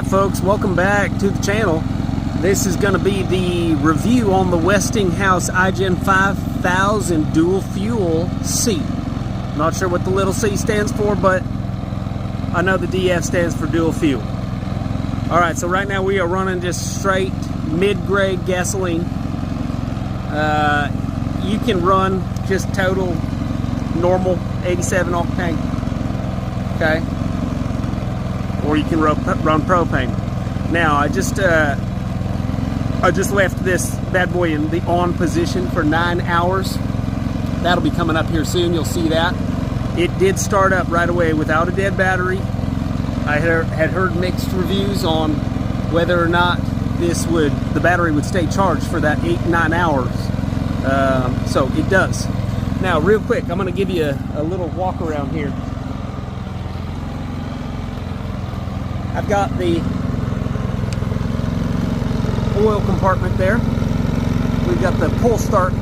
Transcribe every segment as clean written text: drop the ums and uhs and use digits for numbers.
Alright folks, welcome back to the channel. This is going to be the review on the Westinghouse igen5000 dual fuel C. Not sure what the little C stands for, but I know the DF stands for dual fuel. Alright, so right now we are running just straight mid-grade gasoline. You can run just total normal 87 octane, okay? Or you can run propane. Now I just left this bad boy in the on position for 9 hours. That'll be coming up here soon. You'll see that. It did start up right away without a dead battery. I had heard mixed reviews on whether or not the battery would stay charged for that 8-9 hours. So it does. Now real quick, I'm going to give you a little walk around here. I've got the oil compartment there. We've got the pull start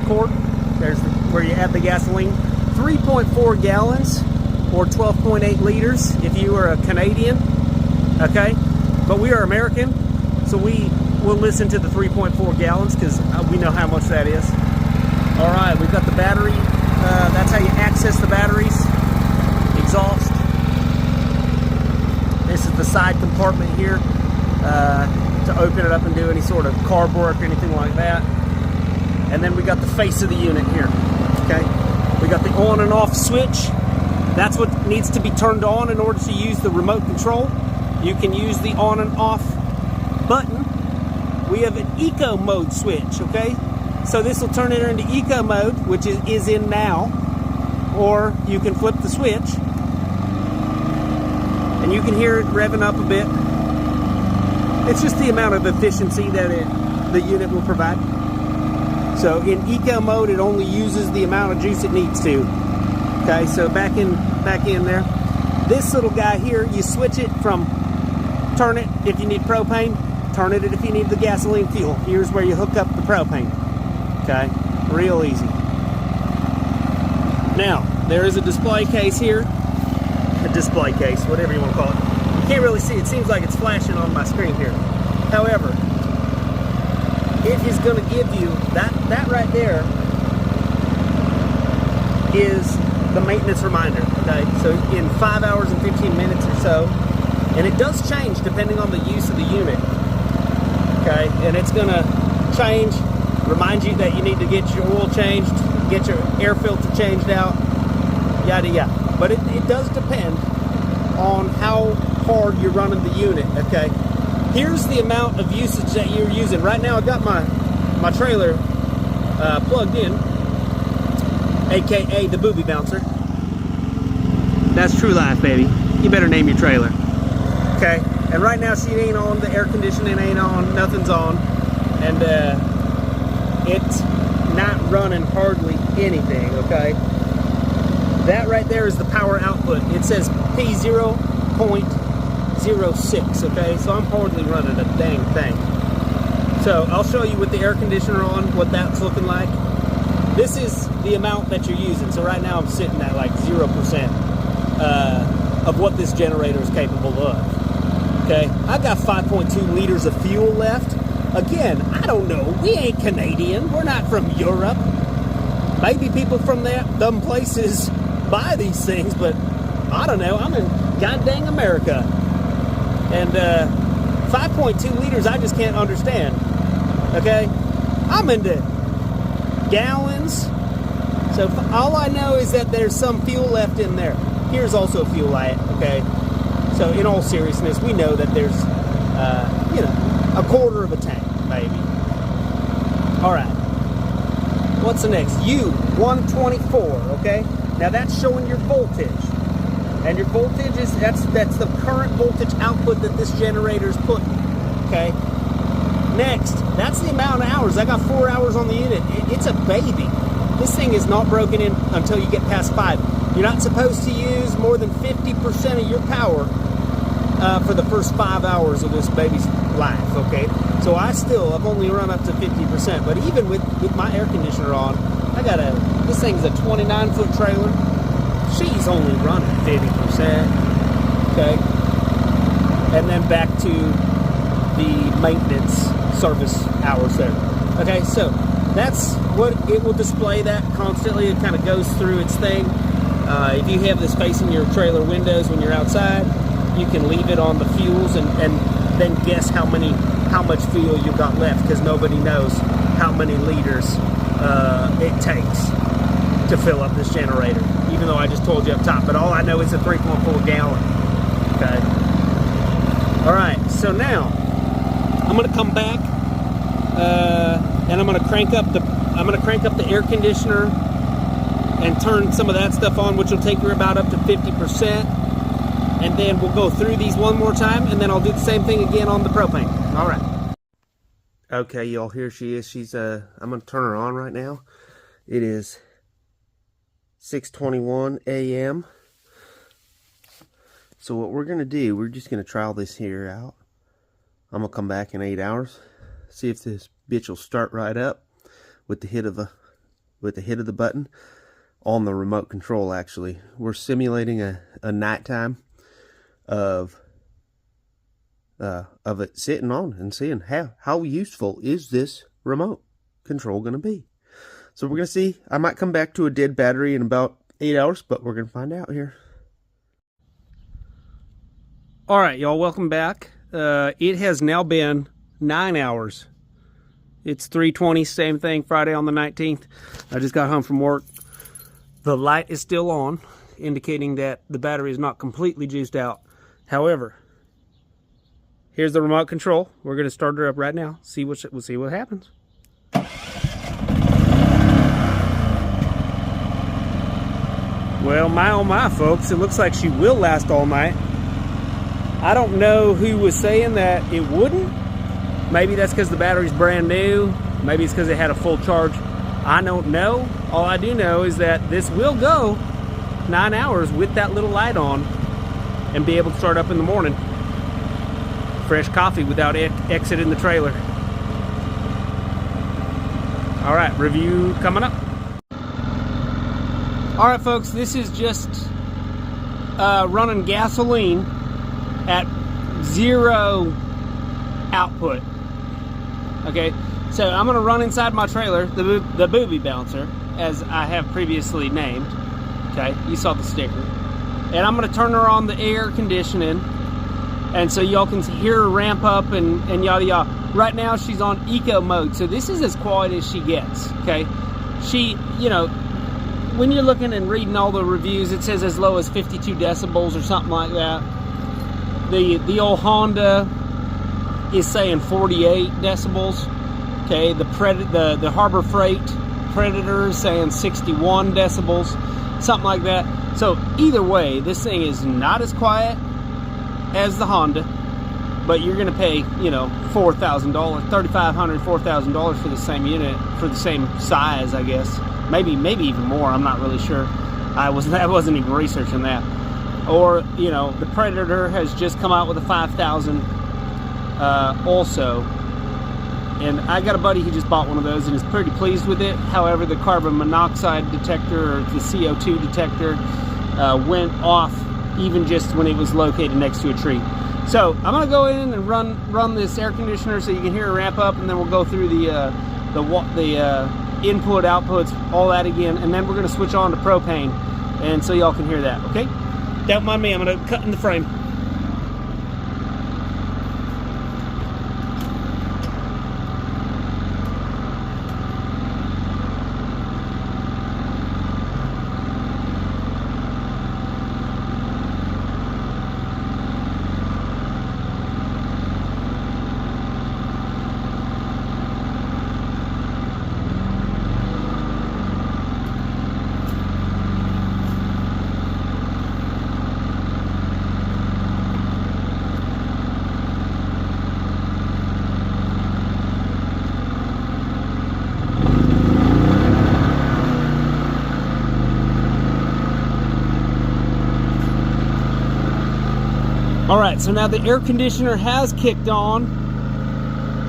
cord. There's where you add the gasoline. 3.4 gallons or 12.8 liters if you are a Canadian, okay? But we are American, so we will listen to the 3.4 gallons because we know how much that is. All right, we've got the battery. That's how you access the batteries. Exhaust. This is the side compartment here to open it up and do any sort of carb work or anything like that. And then we got the face of the unit here, okay? We got the on and off switch. That's what needs to be turned on in order to use the remote control. You can use the on and off button. We have an eco mode switch, okay? So this will turn it into eco mode, which is in now, or you can flip the switch. And you can hear it revving up a bit. It's just the amount of efficiency that the unit will provide. So in eco mode, it only uses the amount of juice it needs to. Okay, so back in there. This little guy here, you switch it from turn it if you need propane, turn it if you need the gasoline fuel. Here's where you hook up the propane. Okay, real easy. Now, there is a display case here. A display case, whatever you want to call it. You can't really see, it seems like it's flashing on my screen here. However, it is going to give you, that right there is the maintenance reminder, okay? So in 5 hours and 15 minutes or so, and it does change depending on the use of the unit, okay? And it's going to change, remind you that you need to get your oil changed, get your air filter changed out, yada yada. But it does depend on how hard you're running the unit, okay? Here's the amount of usage that you're using. Right now I've got my trailer plugged in, aka the booby bouncer. That's true life, baby. You better name your trailer. Okay, and right now she ain't on, the air conditioning ain't on, nothing's on, and it's not running hardly anything, okay? That right there is the power output. It says P0.06, okay? So I'm hardly running a dang thing. So I'll show you with the air conditioner on what that's looking like. This is the amount that you're using. So right now I'm sitting at like 0% of what this generator is capable of. Okay, I've got 5.2 liters of fuel left. Again, I don't know. We ain't Canadian. We're not from Europe. Maybe people from them places buy these things, but I don't know. I'm in goddamn America. And 5.2 liters, I just can't understand. Okay? I'm into gallons. So all I know is that there's some fuel left in there. Here's also fuel at, okay? So in all seriousness, we know that there's, you know, a quarter of a tank, maybe. All right. What's the next? U124, okay? Now that's showing your voltage. And your voltage is, that's the current voltage output that this generator is putting, okay? Next, that's the amount of hours. I got 4 hours on the unit. It's a baby. This thing is not broken in until you get past 5. You're not supposed to use more than 50% of your power for the first 5 hours of this baby's life, okay? So I've only run up to 50%, but even with my air conditioner on, this thing's a 29-foot trailer. She's only running 50%, okay? and then back to the maintenance service hours there. Okay, so that's what it will display that constantly. It kind of goes through its thing. If you have this facing your trailer windows when you're outside, you can leave it on the fuels and then guess how much fuel you've got left, because nobody knows how many liters it takes to fill up this generator, even though I just told you up top. But all I know is a 3.4 gallon. Okay. All right. So now I'm going to come back and I'm going to crank up the air conditioner and turn some of that stuff on, which will take her about up to 50%. And then we'll go through these one more time, and then I'll do the same thing again on the propane. All right. Okay, y'all, here she is. She's I'm gonna turn her on right now. It is 6:21 a.m. So what we're gonna do, we're just gonna trial this here out. I'm gonna come back in 8 hours, see if this bitch will start right up with the hit of the button on the remote control. Actually, we're simulating a nighttime of it sitting on and seeing how useful is this remote control going to be. So we're going to see. I might come back to a dead battery in about 8 hours, but we're going to find out here. All right, y'all, welcome back. It has now been 9 hours. It's 3:20, same thing, Friday on the 19th. I just got home from work. The light is still on, indicating that the battery is not completely juiced out. However, here's the remote control. We're going to start her up right now. We'll see what happens. Well, my oh my, folks, it looks like she will last all night. I don't know who was saying that it wouldn't. Maybe that's because the battery's brand new. Maybe it's because it had a full charge. I don't know. All I do know is that this will go 9 hours with that little light on and be able to start up in the morning. Fresh coffee without exiting the trailer. All right, review coming up. All right, folks, this is just running gasoline at 0 output. Okay, so I'm gonna run inside my trailer, the booby bouncer, as I have previously named. Okay, you saw the sticker. And I'm going to turn her on the air conditioning, and so y'all can hear her ramp up and yada yada. Right now she's on eco mode, so this is as quiet as she gets. Okay, she, you know, when you're looking and reading all the reviews, it says as low as 52 decibels or something like that. The old Honda is saying 48 decibels. Okay, the Harbor Freight Predator is saying 61 decibels, something like that. So either way, this thing is not as quiet as the Honda, but you're going to pay, you know, $4,000, $3,500, $4,000 for the same unit, for the same size, I guess. Maybe even more. I'm not really sure. I wasn't even researching that. Or, you know, the Predator has just come out with a 5,000 also. And I got a buddy who just bought one of those and is pretty pleased with it. However, the carbon monoxide detector, or the CO2 detector, went off even just when it was located next to a tree. So I'm gonna go in and run this air conditioner so you can hear it ramp up, and then we'll go through the input, outputs, all that again, and then we're gonna switch on to propane, and so y'all can hear that. Okay? Don't mind me. I'm gonna cut in the frame. Alright, so now the air conditioner has kicked on.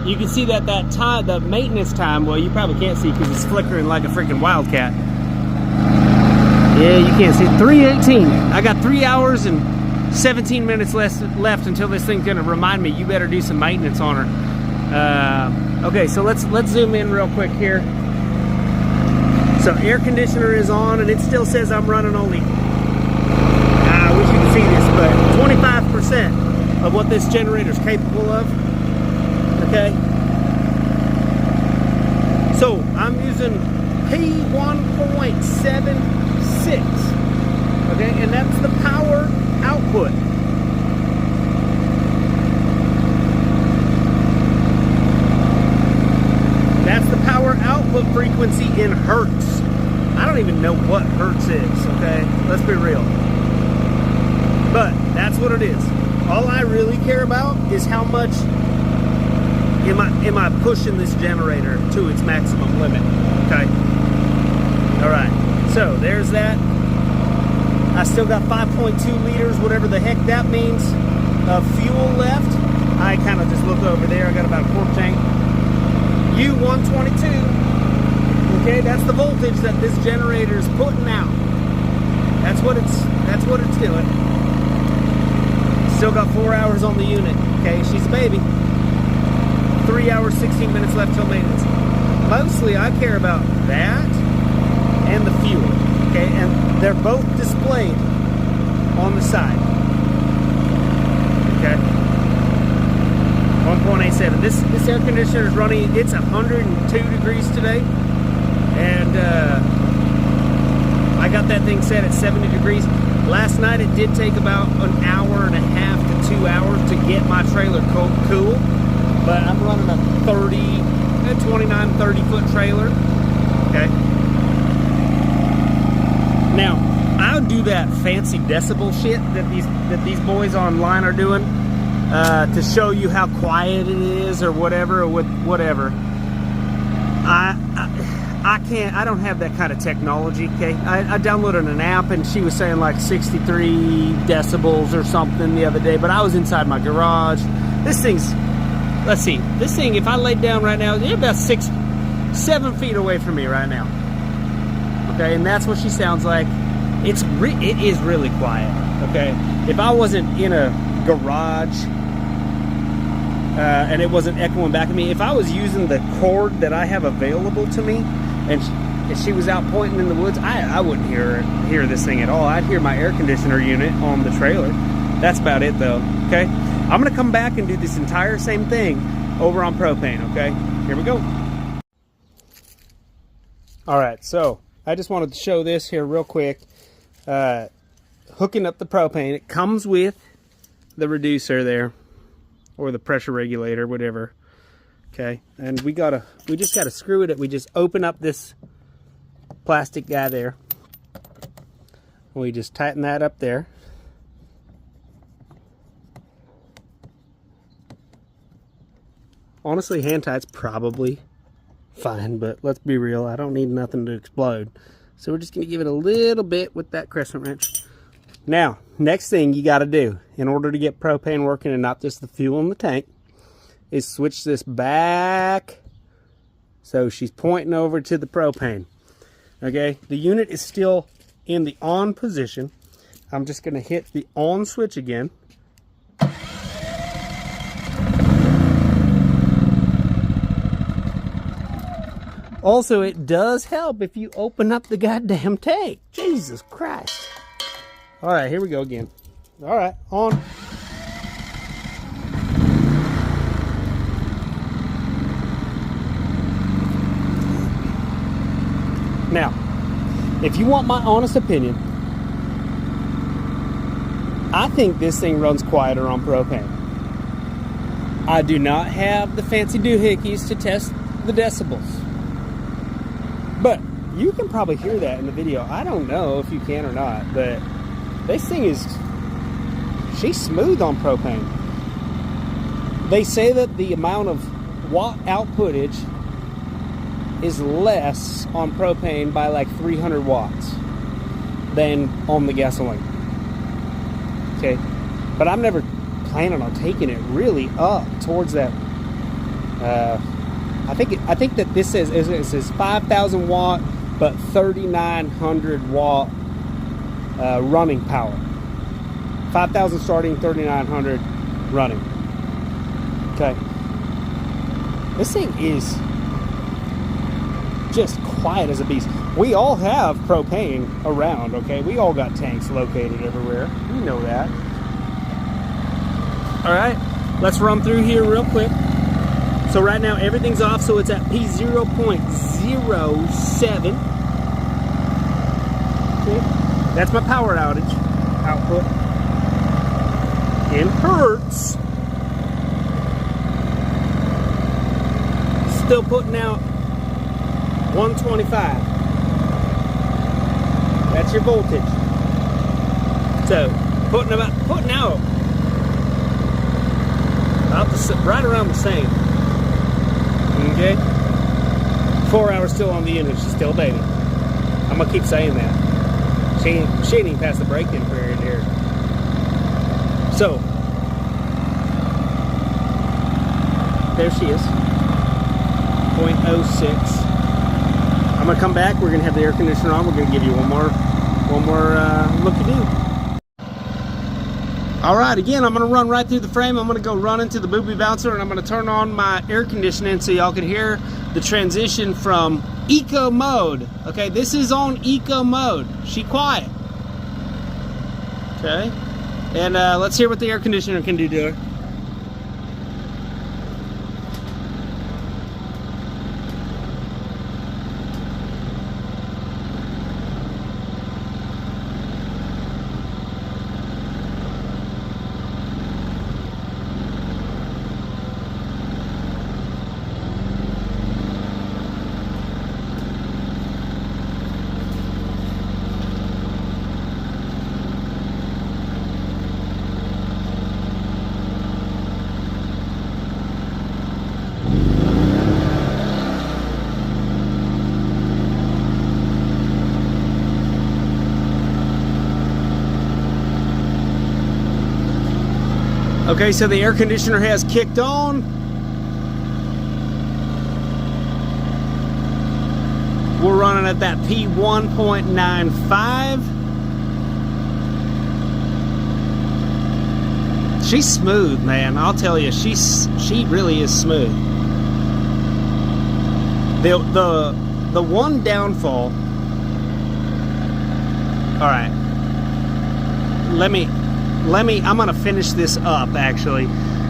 You can see that time, the maintenance time, well, you probably can't see because it's flickering like a freaking wildcat. Yeah, you can't see. 3:18. I got 3 hours and 17 minutes left until this thing's gonna remind me you better do some maintenance on her. Okay, so let's zoom in real quick here. So air conditioner is on, and it still says I'm running only, I wish you could see this, but 25% of what this generator is capable of. Okay. So I'm using P1.76. Okay, and that's the power output. That's the power output frequency in hertz. I don't even know what hertz is, okay? Let's be real. But that's what it is. All I really care about is how much am I pushing this generator to its maximum limit, okay? All right, so there's that. I still got 5.2 liters, whatever the heck that means, of fuel left. I kind of just look over there. I got about a quart tank. U122. Okay, that's the voltage that this generator is putting out. That's what it's doing. Still got 4 hours on the unit. Okay, she's a baby. 3 hours, 16 minutes left till maintenance. Mostly, I care about that and the fuel. Okay, and they're both displayed on the side. Okay, 1.87. This air conditioner is running. It's 102 degrees today, and I got that thing set at 70 degrees. Last night it did take about an hour and a half to 2 hours to get my trailer cool, but I'm running a 29, 30 foot trailer. Okay. Now, I'll do that fancy decibel shit that these boys online are doing to show you how quiet it is or whatever, or whatever. I can't. I don't have that kind of technology. Okay, I downloaded an app and she was saying like 63 decibels or something the other day, but I was inside my garage. This thing's, let's see, this thing, if I laid down right now, it's about 6-7 feet away from me right now. Okay, and that's what she sounds like. It is really quiet. Okay, if I wasn't in a garage and it wasn't echoing back at me, if I was using the cord that I have available to me and if she was out pointing in the woods, I wouldn't hear this thing at all. I'd hear my air conditioner unit on the trailer. That's about it though. Okay, I'm gonna come back and do this entire same thing over on propane. Okay, here we go. All right, so I just wanted to show this here real quick. Hooking up the propane. It comes with the reducer there, or the pressure regulator, whatever. Okay, and we just gotta screw it. We just open up this plastic guy there. We just tighten that up there. Honestly, hand tight's probably fine, but let's be real, I don't need nothing to explode. So we're just going to give it a little bit with that crescent wrench. Now, next thing you got to do in order to get propane working and not just the fuel in the tank is switch this back so she's pointing over to the propane. Okay, the unit is still in the on position. I'm just going to hit the on switch again. Also, it does help if you open up the goddamn tank. Jesus Christ. All right, here we go again. All right, on. Now, if you want my honest opinion, I think this thing runs quieter on propane. I do not have the fancy doohickeys to test the decibels. But you can probably hear that in the video. I don't know if you can or not, but this thing she's smooth on propane. They say that the amount of watt outputage is less on propane by like 300 watts than on the gasoline. Okay, but I'm never planning on taking it really up towards that. I think that this says 5,000 watt, but 3,900 watt running power. 5,000 starting, 3,900 running. Okay. This thing is just quiet as a beast. We all have propane around, okay? We all got tanks located everywhere. We know that. All right, let's run through here real quick. So right now everything's off, so it's at P0.07. Okay. That's my power outage output in hertz. Still putting out 125. That's your voltage. So putting out about right around the same. Okay. 4 hours still on the unit. She's still a baby. I'm gonna keep saying that. She ain't even past the break-in period here. So there she is. 0.06. I'm gonna come back. We're gonna have the air conditioner on. We're gonna give you one more looky-do. All right, again, I'm gonna run right through the frame. I'm gonna go run into the booby bouncer, and I'm gonna turn on my air conditioning so y'all can hear the transition from eco mode. Okay, this is on eco mode. She quiet. Okay, and let's hear what the air conditioner can do to her. Okay, so the air conditioner has kicked on. We're running at that P1.95. She's smooth, man. I'll tell you, she really is smooth. The one downfall. All right. I'm gonna finish this up actually,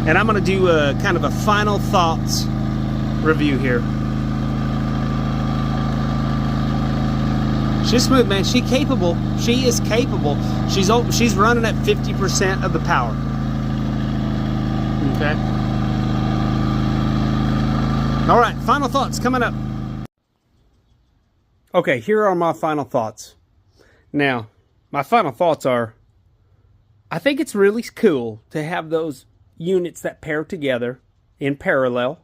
and I'm gonna do a kind of a final thoughts review here. She's smooth, man. She capable. She is capable. She's running at 50% of the power. Okay. All right. Final thoughts coming up. Okay, here are my final thoughts. Now, my final thoughts are, I think it's really cool to have those units that pair together in parallel.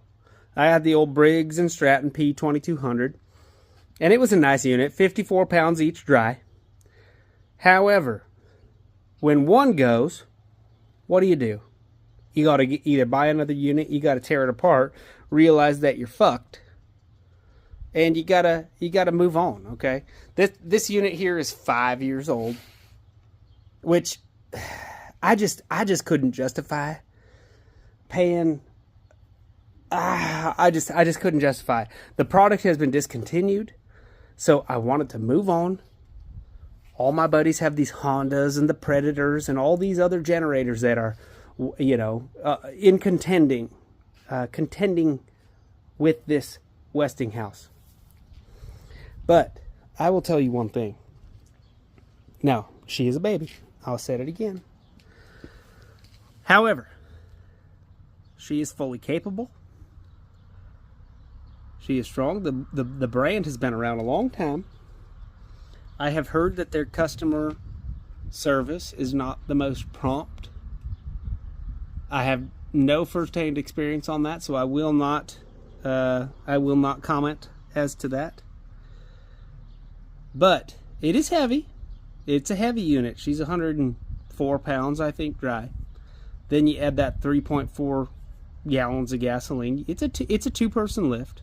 I had the old Briggs & Stratton P2200, and it was a nice unit, 54 pounds each dry. However, when one goes, what do? You got to either buy another unit, you got to tear it apart, realize that you're fucked, and you gotta move on. Okay, this unit here is 5 years old, which I just couldn't justify paying. I just couldn't justify. The product has been discontinued, so I wanted to move on. All my buddies have these Hondas and the Predators and all these other generators that are, in contending with this Westinghouse. But I will tell you one thing. Now, she is a baby. I'll say it again. However, she is fully capable. She is strong. The brand has been around a long time. I have heard that their customer service is not the most prompt. I have no first-hand experience on that, so I will not comment as to that. But it is heavy. It's a heavy unit. She's 104 pounds, I think, dry. Then you add that 3.4 gallons of gasoline. It's a two-person lift.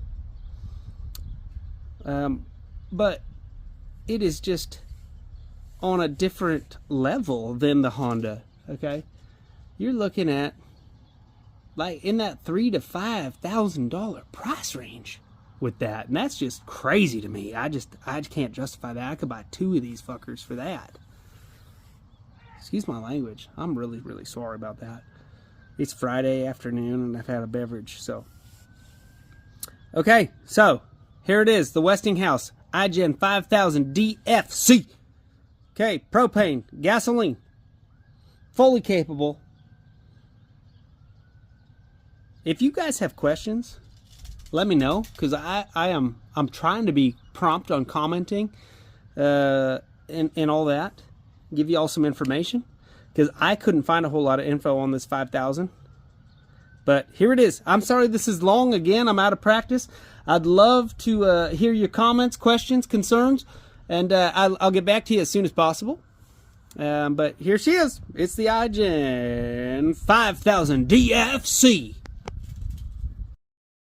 But it is just on a different level than the Honda. okay, you're looking at like in that $3,000 to $5,000 price range with that, and that's just crazy to me. I just can't justify that. I could buy 2 of these fuckers for that. Excuse my language. I'm really, really sorry about that. It's Friday afternoon and I've had a beverage, so. Okay, so here it is, the Westinghouse igen5000dfc. Okay, propane, gasoline, fully capable. If you guys have questions, let me know, because I'm trying to be prompt on commenting and all that. Give you all some information, because I couldn't find a whole lot of info on this 5000. But here it is. I'm sorry this is long. Again, I'm out of practice. I'd love to hear your comments, questions, concerns, and I'll get back to you as soon as possible. But here she is. It's the igen5000dfc.